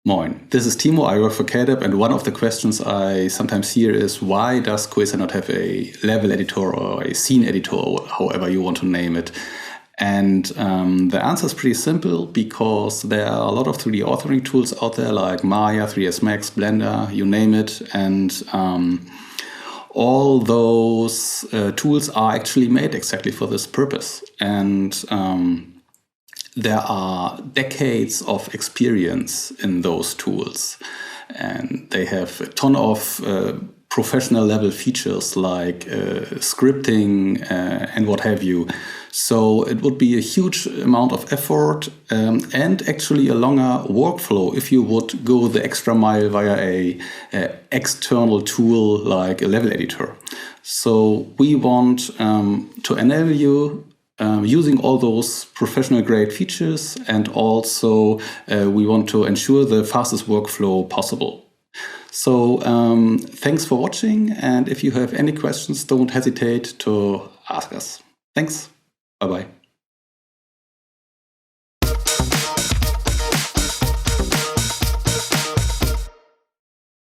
Moin, this is Timo, I work for KDAP, and one of the questions I sometimes hear is why does Quasar not have a level editor or a scene editor, or however you want to name it? And the answer is pretty simple, because there are a lot of 3D authoring tools out there like Maya, 3ds Max, Blender, you name it, and all those tools are actually made exactly for this purpose. And there are decades of experience in those tools, and they have a ton of professional level features like scripting and what have you. So it would be a huge amount of effort and actually a longer workflow if you would go the extra mile via a external tool like a level editor. So we want to enable you using all those professional grade features, and also we want to ensure the fastest workflow possible. So thanks for watching, and if you have any questions, don't hesitate to ask us. Thanks. Bye-bye.